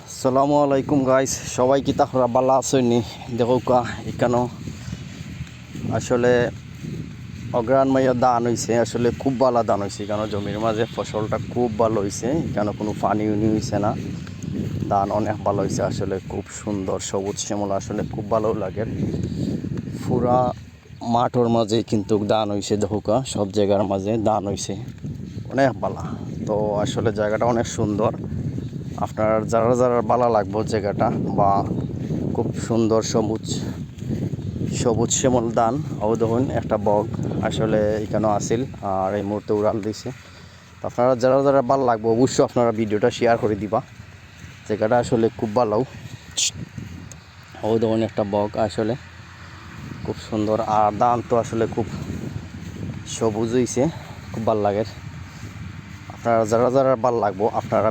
আসসালামু আলাইকুম গাইস, সবাই কি তাহরা ভালো আছেন? দেখো কা এখানে আসলে অগ্রাণ মাইয়া ধান হয়েছে, আসলে খুব ভালো ধান হয়েছে। এখানে জমির মাঝে ফসলটা খুব ভালো হয়েছে, এখানে কোনো পানি হয়েছে না, ধান অনেক ভালো হয়েছে। আসলে খুব সুন্দর সবুজ শ্যামল, আসলে খুব ভালো লাগে। পুরা মাঠের মাঝে কিন্তু ধান হয়েছে, দেখো কা সব জায়গার মাঝে ধান হয়েছে, অনেক ভালো। তো আসলে জায়গাটা অনেক সুন্দর, আপনার যারা যারা ভালো লাগবে জায়গাটা, বা খুব সুন্দর সবুজ সবুজ শ্যামল ধান। ও দেখুন একটা বগ আসলে এখানেও আসিল, আর এই মুহূর্তে উড়াল দিছে। তো আপনারা যারা যারা ভালো লাগবে অবশ্যই আপনারা ভিডিওটা শেয়ার করে দিবা, জায়গাটা আসলে খুব ভালো। ও দেখুন একটা বগ আসলে খুব সুন্দর, আর ধান তো আসলে খুব সবুজ হয়েছে, খুব ভালো লাগে। আপনারা যারা যারা ভালো লাগবো আপনারা